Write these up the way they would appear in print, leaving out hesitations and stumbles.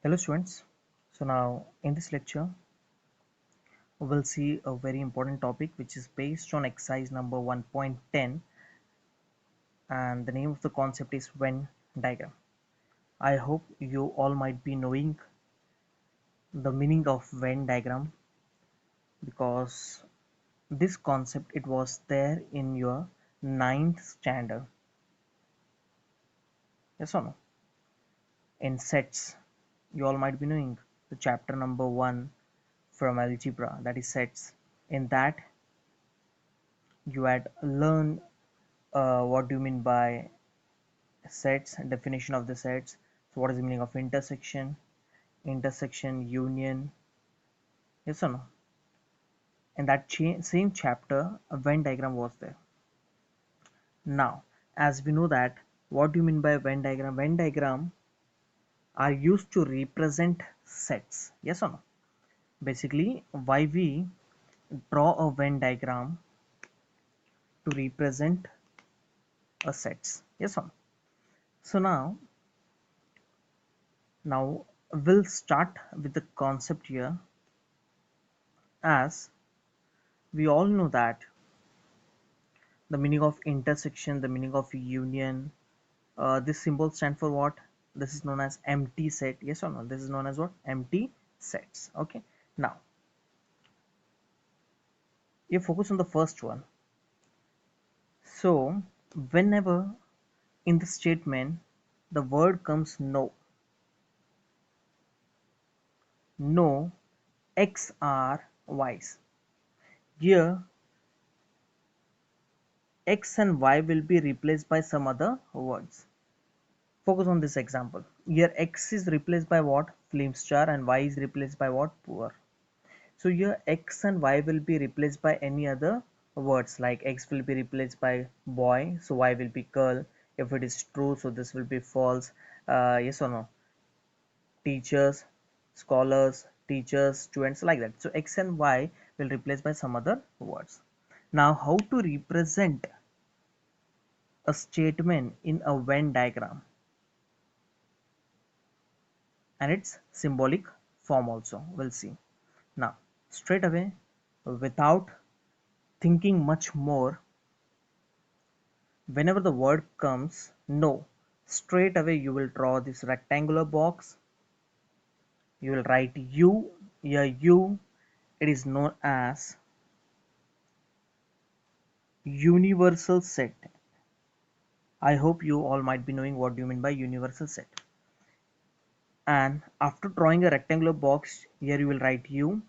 Hello students. So now in this lecture we'll see a very important topic which is based on exercise number 1.10, and the name of the concept is Venn diagram. I hope you all might be knowing the meaning of Venn diagram because this concept it was there in your ninth standard. Yes or no? In sets you all might be knowing the chapter number 1 from algebra, that is sets. In that you had learned what do you mean by sets, definition of the sets. So what is the meaning of intersection, union? Yes or no? In that same chapter a Venn diagram was there. Now as we know that, what do you mean by Venn diagram? Venn diagram are used to represent sets. Yes or no? Basically why we draw a Venn diagram? To represent a sets. Yes or no? So now we'll start with the concept here. As we all know that the meaning of intersection, the meaning of union, this symbol stand for what? This is known as empty set. Yes or no? This is known as what? Empty sets. Okay. Now you focus on the first one. So whenever in the statement the word comes no x are y's, here x and y will be replaced by some other words. Focus on this example. Here x is replaced by what? Flame star, and y is replaced by what? Poor. So here x and y will be replaced by any other words, like x will be replaced by boy, so y will be girl. If it is true, so this will be false. Yes or no? Teachers, scholars, teachers, students, like that. So x and y will replace by some other words. Now how to represent a statement in a Venn diagram and its symbolic form also, we'll see. Now straight away, without thinking much more, whenever the word comes no, straight away you will draw this rectangular box. You will write u. Here u, it is known as universal set. I hope you all might be knowing what do you mean by universal set. And after drawing a rectangular box, here you will write u,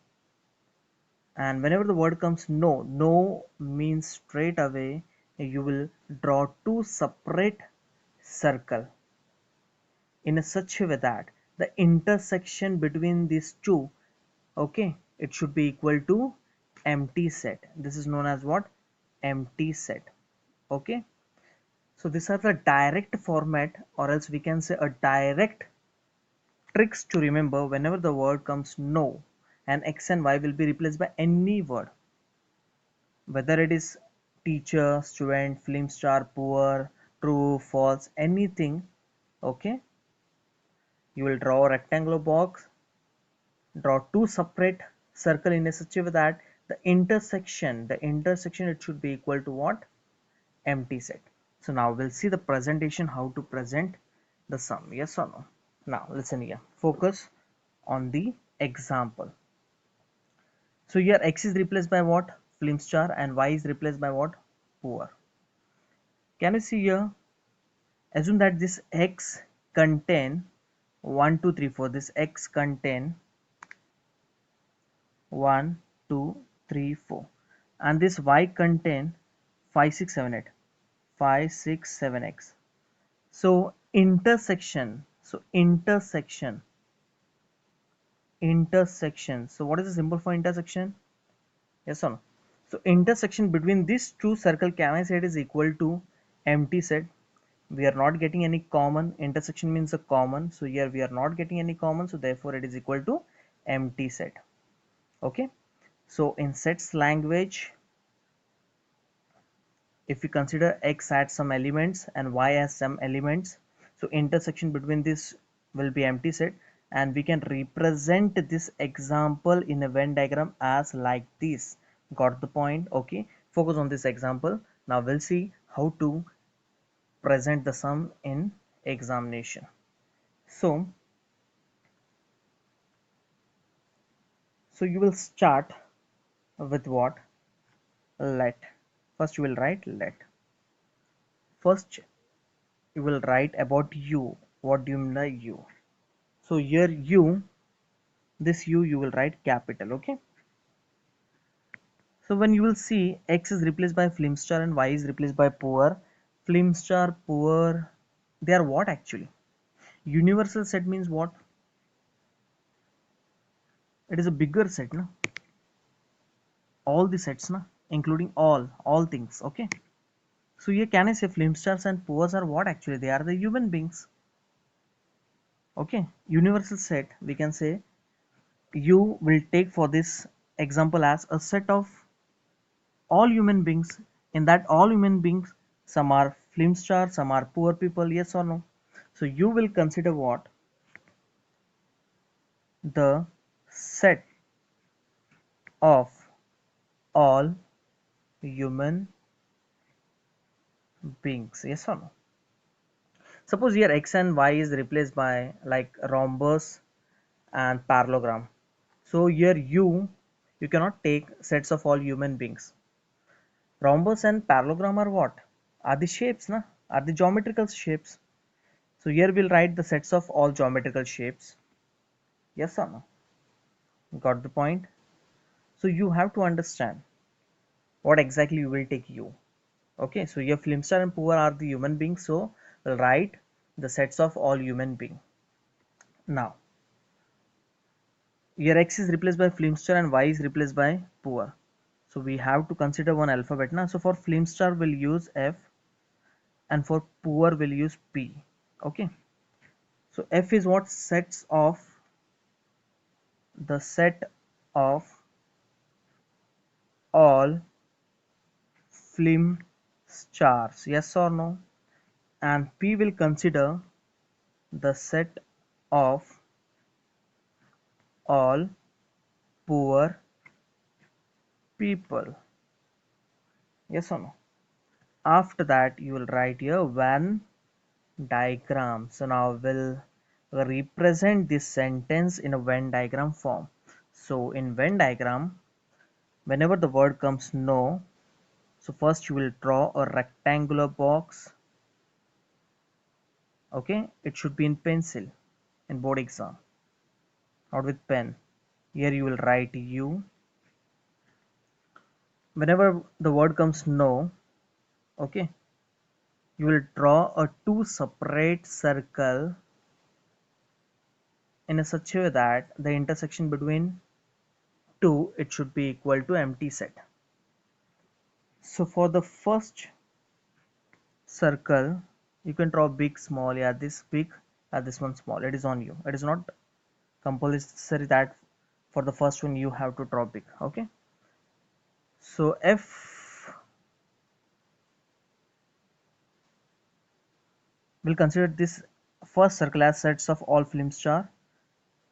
and whenever the word comes no means straight away you will draw two separate circle in a such a way that the intersection between these two, okay, it should be equal to empty set. This is known as what? Empty set. Okay, so these are the direct format, or else we can say a direct tricks to remember whenever the word comes no, and x and y will be replaced by any word, whether it is teacher, student, film star, poor, true, false, anything. Okay, you will draw a rectangular box, draw two separate circle in a such a way that the intersection it should be equal to what? Empty set. So now we'll see the presentation, how to present the sum. Yes or no? Now listen here, focus on the example. So here x is replaced by what? Film star, and y is replaced by what? Poor. Can you see here? Assume that this x contain 1 2 3 4. This x contain 1 2 3 4, and this y contain 5 6 7 8, 5 6 7 x. So intersection. So what is the symbol for intersection? Yes or no? So intersection between these two circle, can I say it is equal to empty set? We are not getting any common. Intersection means a common, so here we are not getting any common, so therefore it is equal to empty set. Okay, so in sets language, if we consider x has some elements and y has some elements, so intersection between this will be empty set. and we can represent this example in a Venn diagram as like this. Got the point? Okay, focus on this example. Now we'll see how to present the sum in examination. So you will start with what? Let. First you will write let. First you will write about u. What do you mean by u? So here u, this u you will write capital. Okay, so when you will see X is replaced by film star and Y is replaced by poor, film star, poor, they are what actually? Universal set means what? It is a bigger set, no? All the sets, no? Including all things. Okay. So here can I say film stars and poors are what actually? They are the human beings. Okay. Universal set, we can say you will take for this example as a set of all human beings. In that all human beings, some are film stars, some are poor people, yes or no? So you will consider what? The set of all human beings, yes or no? Suppose here x and y is replaced by like rhombus and parallelogram. So here you cannot take sets of all human beings. Rhombus and parallelogram are what? Are the shapes, na? Are the geometrical shapes. So here we'll write the sets of all geometrical shapes. Yes or no? Got the point? So you have to understand what exactly you will take u. Okay, so your film star and poor are the human beings, so we'll write the sets of all human being. Now here x is replaced by film star and y is replaced by poor, so we have to consider one alphabet now. So for film star we'll use F and for poor we'll use P. Okay, so F is what? Sets of the set of all film stars, yes or no? And P will consider the set of all poor people, yes or no? After that you will write here Venn diagram. So now we'll represent this sentence in a Venn diagram form. So in Venn diagram, whenever the word comes no, so first you will draw a rectangular box. Okay, it should be in pencil in board exam, not with pen. Here you will write u. Whenever the word comes no, okay, you will draw a two separate circle in a such a way that the intersection between two, it should be equal to empty set. So for the first circle you can draw big, small. Yeah, this big, this one small. It is on you. It is not compulsory that for the first one you have to draw big. Okay, so F will consider this first circle as sets of all film star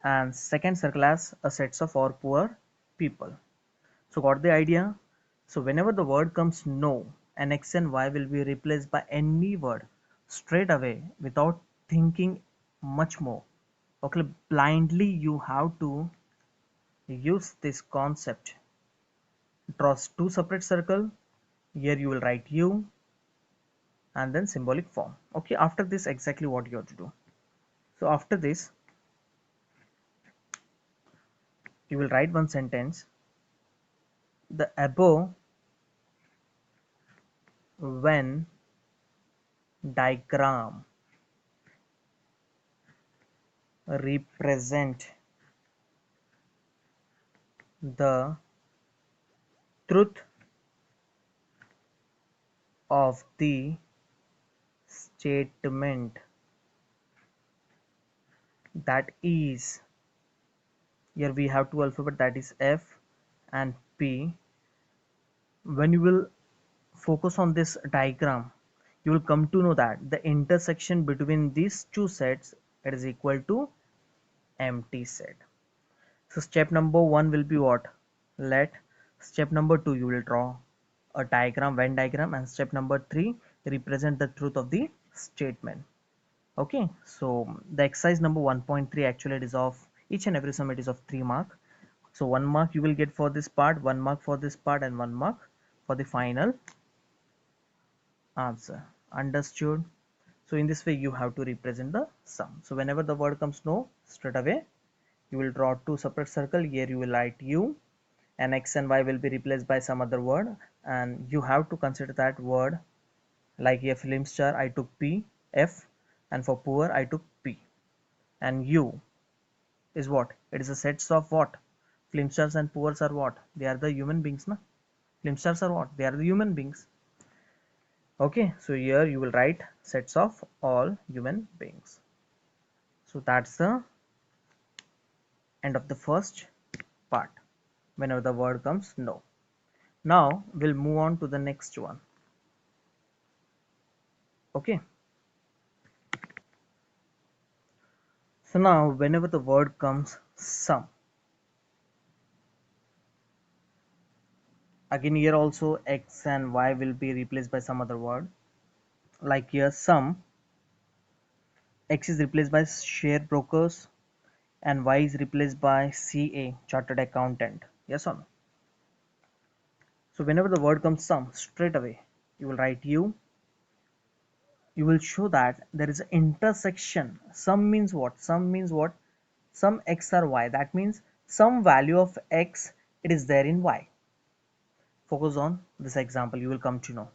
and second circle as a sets of all poor people. So got the idea? So whenever the word comes no, an x and y will be replaced by any word straight away without thinking much more. Okay, blindly you have to use this concept. Draw two separate circle. Here you will write u and then symbolic form. Okay, after this exactly what you have to do. So after this you will write one sentence. The above Venn diagram represent the truth of the statement that is, here we have two alphabet, that is F and P. When you will focus on this diagram, you will come to know that the intersection between these two sets, it is equal to empty set. So step number one will be what? Let. Step number two, you will draw a diagram, Venn diagram, and step number three, represent the truth of the statement. Okay, so the exercise number 1.3, actually it is of each and every sum, it is of 3 mark. So 1 mark you will get for this part, 1 mark for this part, and 1 mark for the final answer. Understood? So in this way you have to represent the sum. So whenever the word comes no, straight away you will draw two separate circle. Here you will write u, and x and y will be replaced by some other word, and you have to consider that word. Like a film star, I took P, F, and for poor I took P. And U is what? It is a sets of what? Film stars and poors are what? They are the human beings, na? Film stars are what? They are the human beings. Okay, so here you will write sets of all human beings. So that's the end of the first part. Whenever the word comes no. Now we'll move on to the next one. Okay. So now whenever the word comes some, again here also x and y will be replaced by some other word. Like here some, x is replaced by share brokers and y is replaced by CA, chartered accountant. Yes or no? So whenever the word comes some, straight away you will write u. You will show that there is an intersection. Some means what? Some means what? Some x or y. That means some value of x, it is there in y. Focus on this example, you will come to know.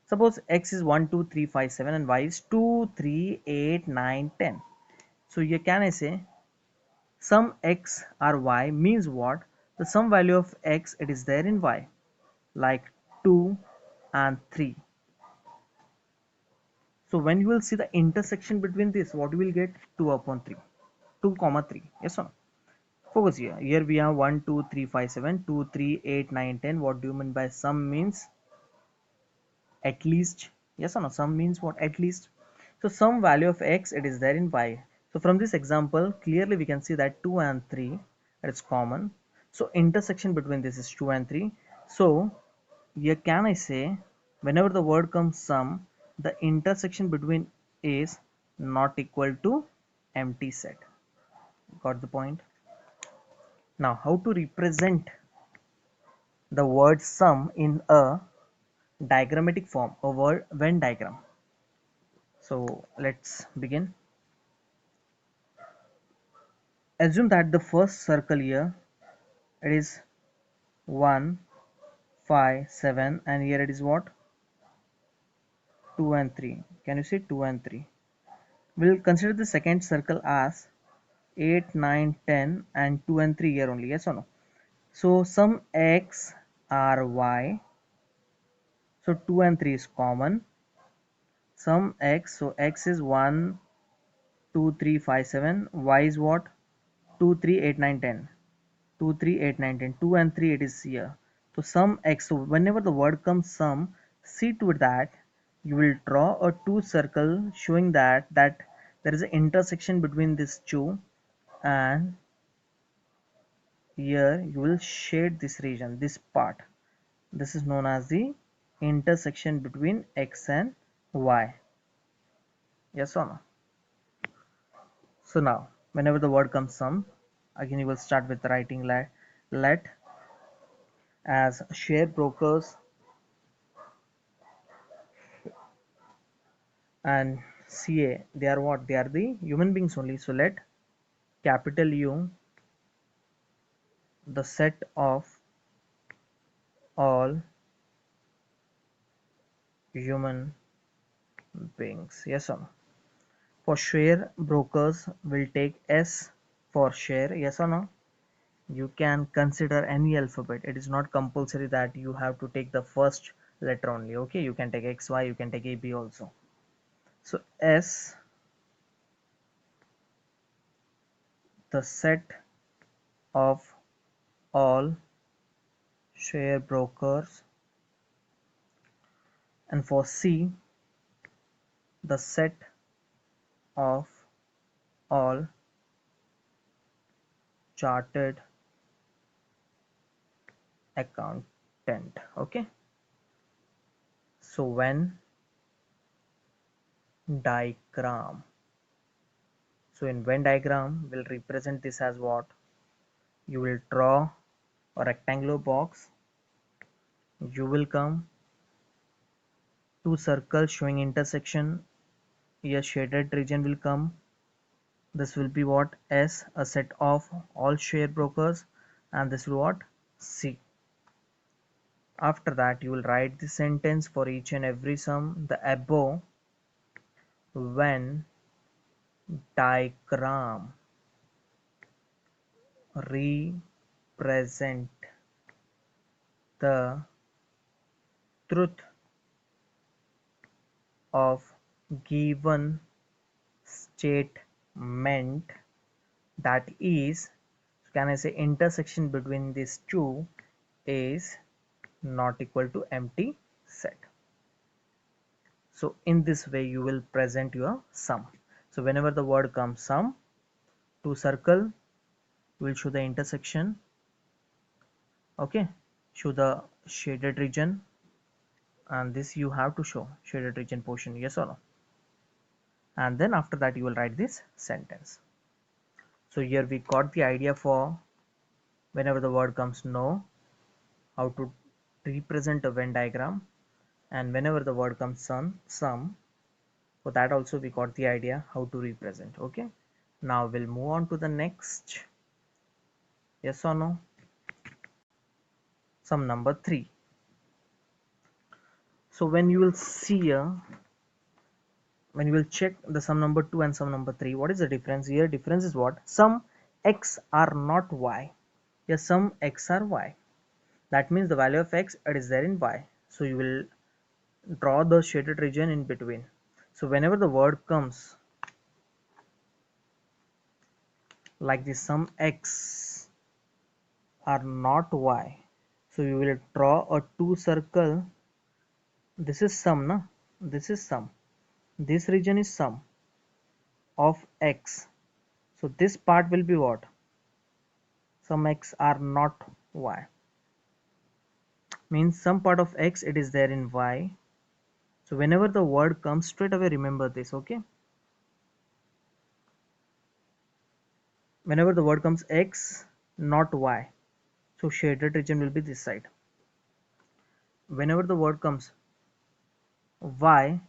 Suppose x is 1 2 3 5 7 and y is 2 3 8 9 10. So here can I say some x or y means what? The some value of x, it is there in y, like 2 and 3. So when you will see the intersection between this, what you will get? 2 upon 3, 2 comma 3. Yes or no? Focus here. Here we have 1 2 3 5 7 2 3 8 9 10. What do you mean by some means? At least. Yes or no? Some means what? At least. So some value of x, it is there in y. So from this example clearly we can see that 2 and 3, it's common. So intersection between this is 2 and 3. So here can I say whenever the word comes sum, the intersection between is not equal to empty set. Got the point? Now how to represent the word sum in a diagrammatic form, a word Venn diagram. So let's begin. Assume that the first circle here, it is 1 5 7, and here it is what? 2 and 3. Can you see 2 and 3? We'll consider the second circle as 8 9 10 and 2 and 3 here only. Yes or no? So some x are y, so 2 and 3 is common. Some x, so x is 1 2 3 5 7, y is what? 2 3 8 9 10. 2 3 8 9 10, 2 and 3 it is here. So sum x, so whenever the word comes sum, see to it that you will draw a two circle showing that there is an intersection between these two, and here you will shade this region, this part. This is known as the intersection between x and y. Yes or no? So now whenever the word comes sum, again you will start with writing let as share brokers and CA, they are what? They are the human beings only. So let capital U, the set of all human beings. Yes or no? For share brokers, will take S for share. Yes or no? You can consider any alphabet. It is not compulsory that you have to take the first letter only. Okay, you can take XY, you can take AB also. So S, the set of all share brokers, and for C, the set of all chartered accountant. Okay, so when diagram, so in Venn diagram will represent this as what? You will draw a rectangular box, you will come two circles showing intersection, a shaded region will come. This will be what? S, a set of all share brokers, and this will what? C. After that you will write the sentence for each and every sum. The above Venn diagram represent the truth of given statement, that is, can I say intersection between these two is not equal to empty set. So in this way you will present your sum. So whenever the word comes sum, to circle will show the intersection, okay, show the shaded region, and this you have to show shaded region portion, yes or no, and then after that you will write this sentence. So here we got the idea for whenever the word comes no, how to represent a Venn diagram, and whenever the word comes sum, for that also we got the idea how to represent. Okay, now we'll move on to the next, yes or no, sum number 3. So when you will see here, when you will check the sum number 2 and sum number 3, what is the difference here? Difference is what? Some x are not y. Yes, some x are y. That means the value of x, it is there in y. So you will draw the shaded region in between. So whenever the word comes like this, some x are not y, so you will draw a two circle. This is sum, na? This is sum. This region is sum of x. So this part will be what? Some x are not y. Means some part of x, it is there in y. So whenever the word comes, straight away remember this, okay? Whenever the word comes x, not y, so shaded region will be this side. Whenever the word comes y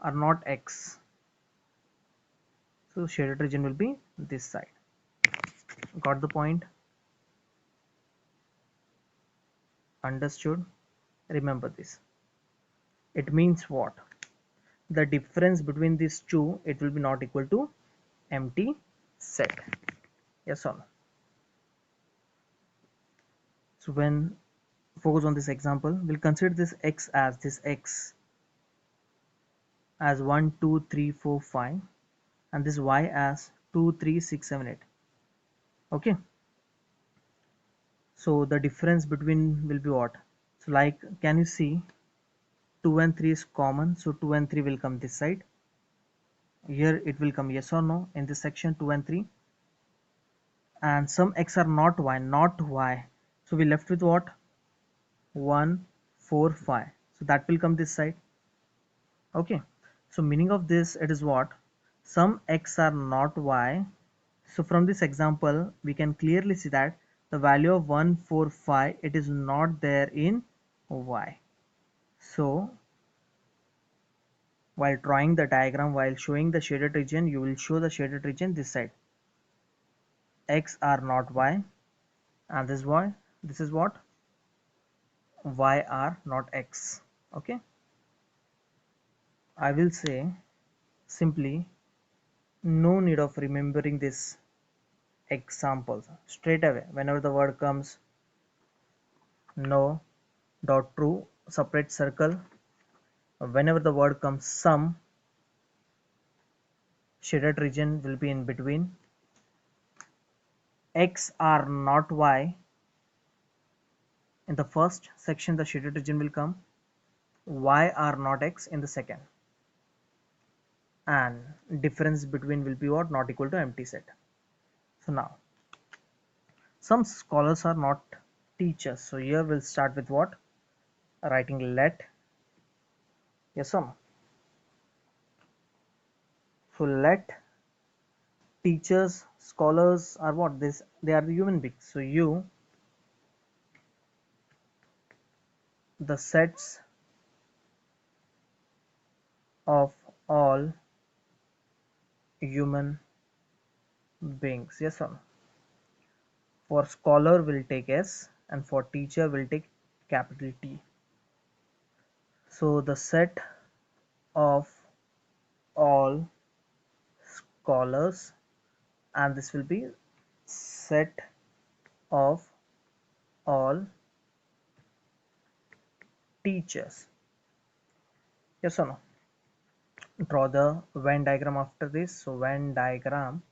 or not x, so shaded region will be this side. Got the point? Understood? Remember this. It means what? The difference between these two, it will be not equal to empty set. Yes or no? So when focus on this example, we'll consider this x as 1 2 3 4 5, and this y as 2 3 6 7 8. Okay, so the difference between will be what? So like, can you see 2 and 3 is common, so 2 and 3 will come this side. Here it will come yes or no in this section, 2 and 3, and some x are not y, so we left with what? 1 4 5, so that will come this side. Okay, so meaning of this, it is what? Some x are not y. So from this example we can clearly see that the value of 1 4 5, it is not there in y. So while drawing the diagram, while showing the shaded region, you will show the shaded region this side. X are not y, and this y, this is what? Y are not x. Okay, I will say simply, no need of remembering this examples. Straight away whenever the word comes no dot true, separate circle. Whenever the word comes sum, shaded region will be in between. X are not y, in the first section the shaded region will come. Y are not x in the second, and difference between will be what? Not equal to empty set. So now some scholars are not teachers. So here we'll start with what? Writing let. Yes or no? So let teachers, scholars are what? This they are the human beings. So you the sets of all human beings. Yes or no? For scholar will take S and for teacher will take capital T. So the set of all scholars, and this will be set of all teachers. Yes or no? Draw the Venn diagram after this. So Venn diagram.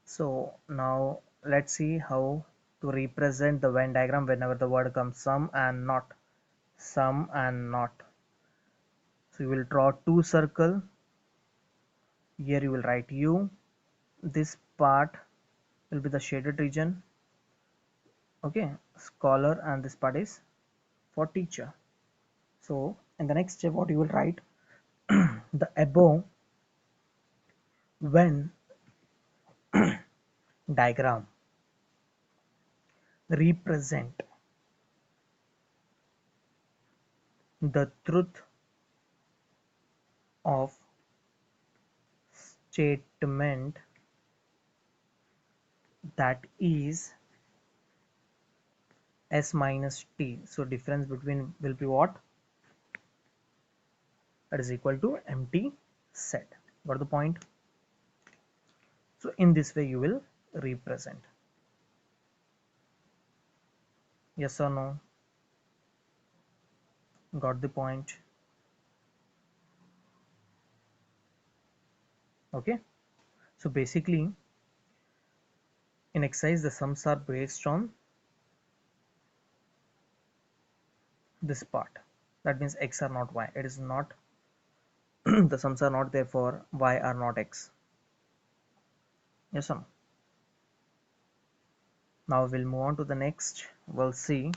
So now let's see how to represent the Venn diagram whenever the word comes some and not. Some and not. So you will draw two circle. Here you will write U. This part will be the shaded region. Okay, scholar, and this part is for teacher. So in the next step what you will write, the above Venn diagram represent the truth of statement that is S minus T. So difference between will be what? That is equal to empty set. Got the point? So in this way you will represent. Yes or no? Got the point? Okay. So basically in exercise the sums are based on this part. That means x are not y. It is not the sums are not, therefore y are not x. Yes or no? Now we'll move on to the next. We'll see.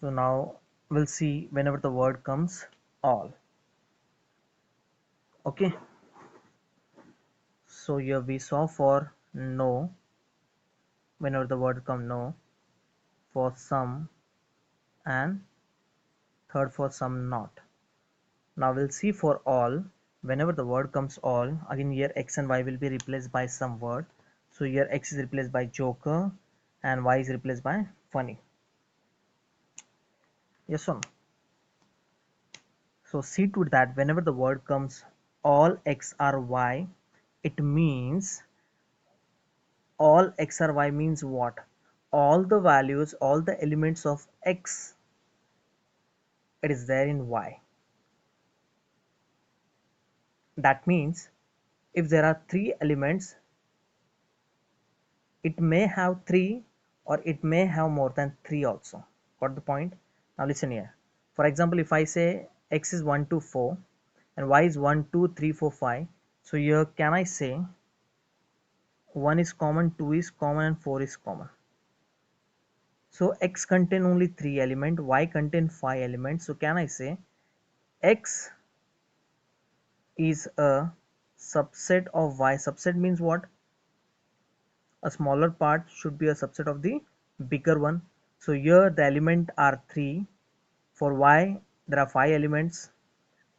So now we'll see whenever the word comes all. Okay. So here we saw for no, whenever the word come no, for some, and third for some not. Now we'll see for all, whenever the word comes all, again here x and y will be replaced by some word. So here x is replaced by joker and y is replaced by funny. Yes or no? So see to that whenever the word comes all x or y, it means all x or y means what? All the values, all the elements of x, it is there in y. That means if there are three elements, it may have three or it may have more than three also. Got the point? Now listen here. For example, if I say x is 1 to 4 and y is 1 2 3 4 5, so here can I say 1 is common, 2 is common, and 4 is common. So x contain only 3 elements, y contain 5 elements. So can I say x is a subset of y? Subset means what? A smaller part should be a subset of the bigger one. So here the element are 3. For y there are 5 elements,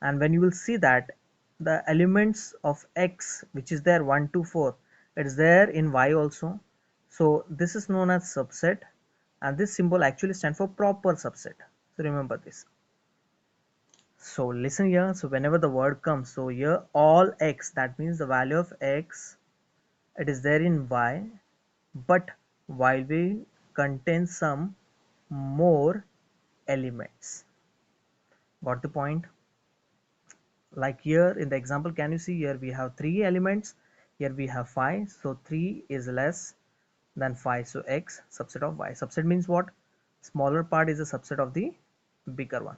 and when you will see that the elements of x which is there 1 to 4, it is there in y also. So this is known as subset, and this symbol actually stands for proper subset. So remember this. So listen here. So whenever the word comes, so here all x, that means the value of x, it is there in y, but while we contain some more elements. Got the point? Like here in the example, can you see here we have 3 elements, here we have 5, so 3 is less than 5, so x subset of y. Subset means what? Smaller part is a subset of the bigger one.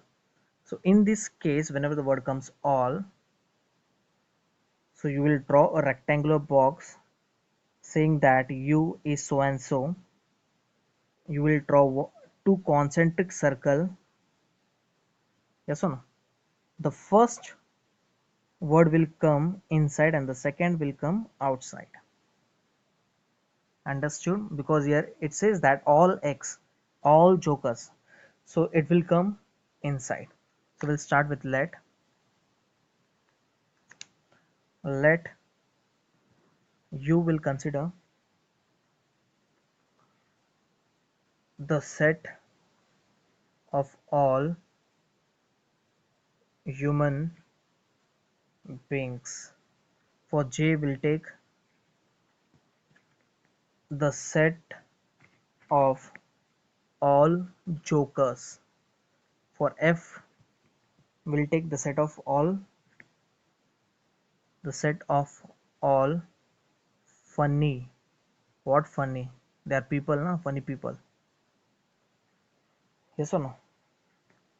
So in this case, whenever the word comes all, so you will draw a rectangular box saying that U is so and so, you will draw two concentric circle. Yes or no? The first word will come inside and the second will come outside. Understood? Because here it says that all X, all jokers. So it will come inside. So we'll start with let you will consider the set of all human beings. For J will take the set of all jokers. For F will take the set of all funny. What funny? They are people, na? Funny people. Yes or no?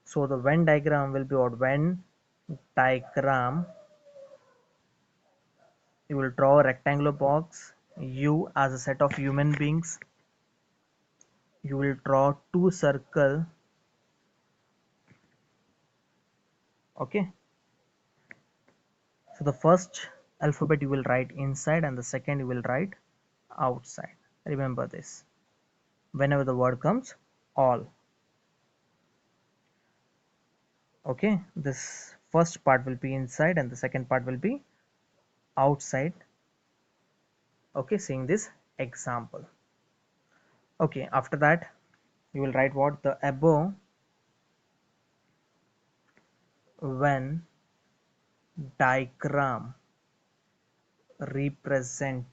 So the Venn diagram will be what? Venn diagram. You will draw a rectangular box. You as a set of human beings. You will draw two circle. Okay. So the first alphabet you will write inside and the second you will write outside. Remember this. Whenever the word comes, all. Okay. This first part will be inside and the second part will be outside. Okay. Seeing this example. Okay. After that, you will write what? The above Venn diagram represent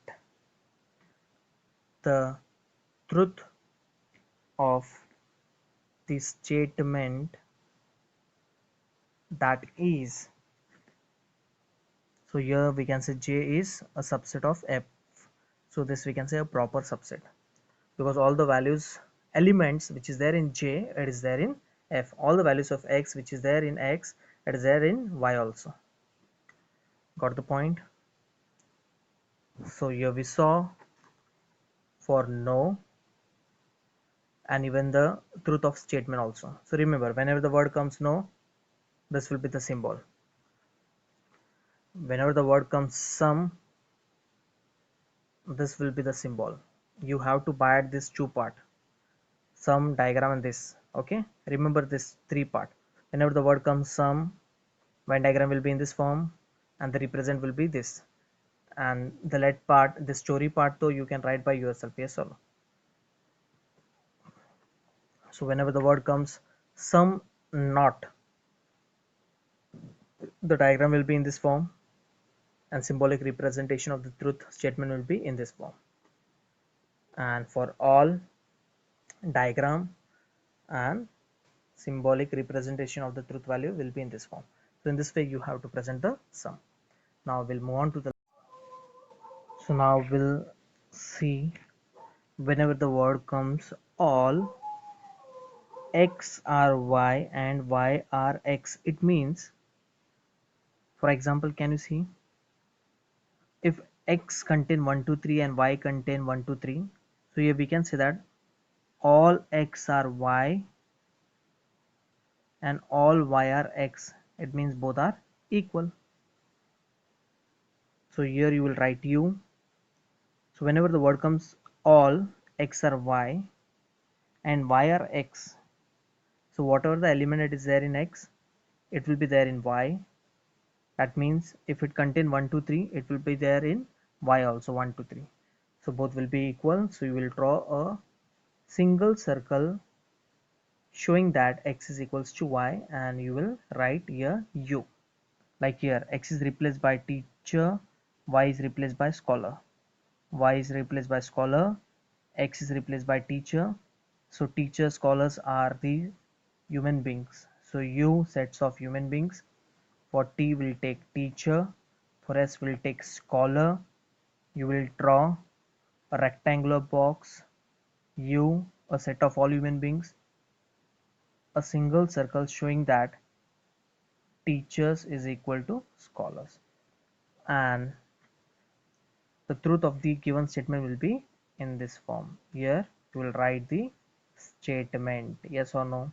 the truth of the statement that is. So here we can say J is a subset of F. So this we can say a proper subset because all the values elements which is there in J, it is there in F. All the values of X which is there in X, it is there in Y also. Got the point? So here we saw for no and even the truth of statement also. So remember, whenever the word comes no, this will be the symbol. Whenever the word comes some, this will be the symbol. You have to buy at this two part, some diagram and this. Okay, remember this three part. Whenever the word comes some, Venn diagram will be in this form and the represent will be this, and the let part, the story part though you can write by yourself. Yes or no? So whenever the word comes some not, the diagram will be in this form and symbolic representation of the truth statement will be in this form. And for all, diagram and symbolic representation of the truth value will be in this form. So in this way you have to present the sum. Now we'll move on to the, so now we'll see whenever the word comes all X are Y and Y are X, it means, for example, can you see if X contain 1 2 3 and Y contain 1 2 3, so here we can say that all X are Y and all Y are X, it means both are equal. So here you will write U. So whenever the word comes all X are Y and Y are X, so whatever the element that is there in X, it will be there in Y. That means if it contain 1 2 3, it will be there in Y also 1 2 3. So both will be equal. So you will draw a single circle showing that X is equals to Y and you will write here U. Like here X is replaced by teacher, Y is replaced by scholar. Y is replaced by scholar, X is replaced by teacher. So teacher, scholars are the human beings. So U sets of human beings. For T will take teacher, for S will take scholar. You will draw a rectangular box, U, a set of all human beings, a single circle showing that teachers is equal to scholars. And the truth of the given statement will be in this form. Here you will write the statement, yes or no,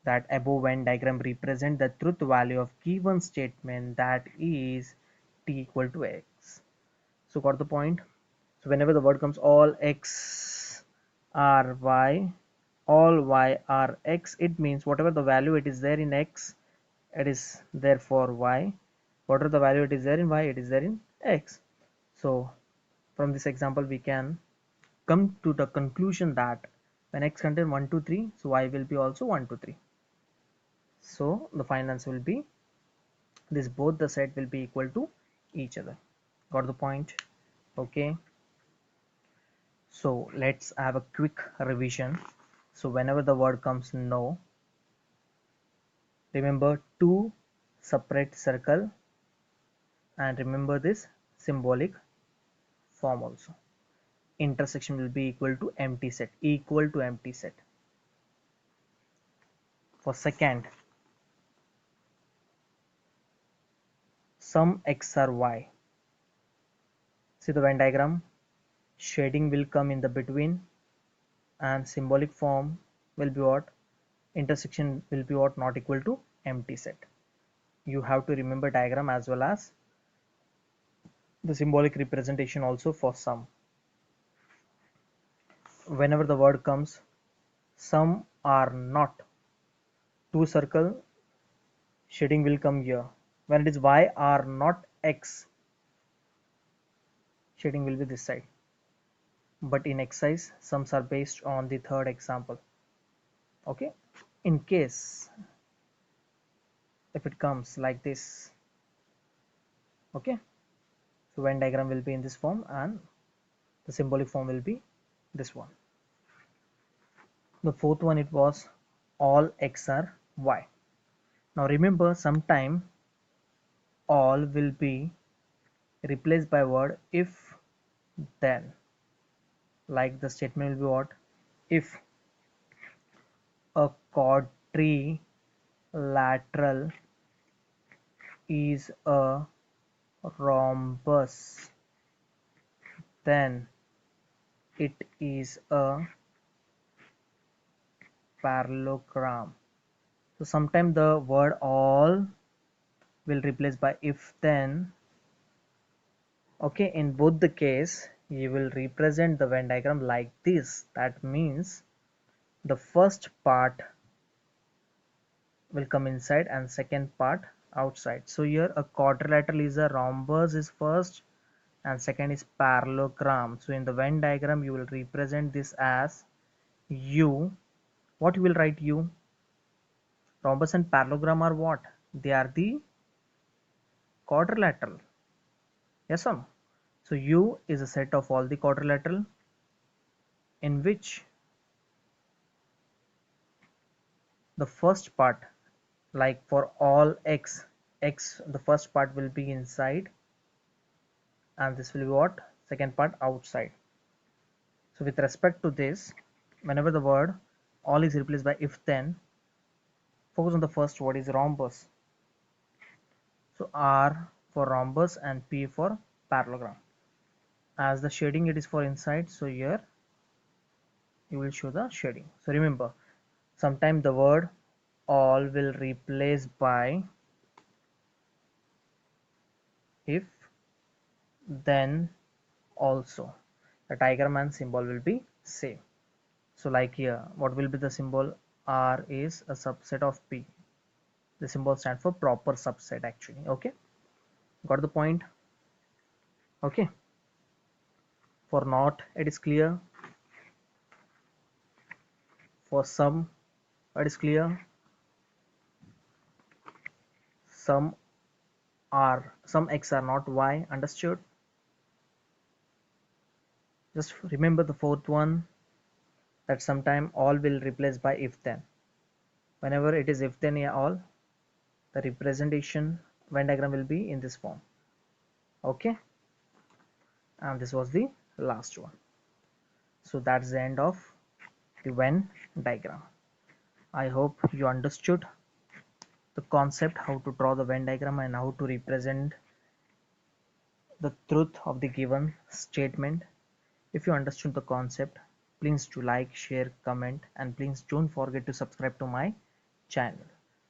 that above Venn diagram represent the truth value of given statement, that is t equal to x. So got the point? So whenever the word comes all x are y, all y are x, it means whatever the value it is there in x, it is there for y. Whatever the value it is there in y, it is there in x. So from this example we can come to the conclusion that when x contains 1 2 3, so y will be also 1 2 3. So the final answer will be this, both the set will be equal to each other. Got the point? Okay, so let's have a quick revision. So whenever the word comes no, remember two separate circle, and remember this symbolic form also. Intersection will be equal to empty set, equal to empty set. For second, some x or y. See the Venn diagram, shading will come in the between, and symbolic form will be what? Intersection will be what? Not equal to empty set. You have to remember diagram as well as the symbolic representation also for sum. Whenever the word comes some are not, two circle, shading will come here. When it is y are not x, shading will be this side. But in exercise, sums are based on the third example. Okay, in case if it comes like this, okay, so Venn diagram will be in this form and the symbolic form will be this one. The fourth one, it was all x are y. Now remember, sometime all will be replaced by word if then. Like the statement will be what? If a quadrilateral is a rhombus, then it is a parallelogram. So sometimes the word all will replace by if then. Okay, in both the case you will represent the Venn diagram like this. That means the first part will come inside and second part outside. So here a quadrilateral is a rhombus is first and second is parallelogram. So in the Venn diagram you will represent this as U. What you will write U? Rhombus and parallelogram are what? They are the quadrilateral. Yes or no? So U is a set of all the quadrilateral in which the first part, like for all x, the first part will be inside and this will be what? Second part outside. So with respect to this, whenever the word all is replaced by if then, focus on the first word is rhombus. So R for rhombus and P for parallelogram. As the shading it is for inside, so here you will show the shading. So remember, sometimes the word all will replace by if then also. The diagram and symbol will be same. So like here, what will be the symbol? R is a subset of P. The symbol stands for proper subset actually. Okay, got the point? Okay, for not it is clear, for some it is clear, some some x are not y, understood? Just remember the fourth one, that sometime all will replace by if then. Whenever it is if then yeah, all, the representation Venn diagram will be in this form. Okay, and this was the last one. So that's the end of the Venn diagram. I hope you understood the concept, how to draw the Venn diagram and how to represent the truth of the given statement. If you understood the concept, please do like, share, comment, and please don't forget to subscribe to my channel.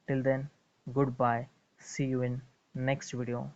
Till then, goodbye. See you in next video.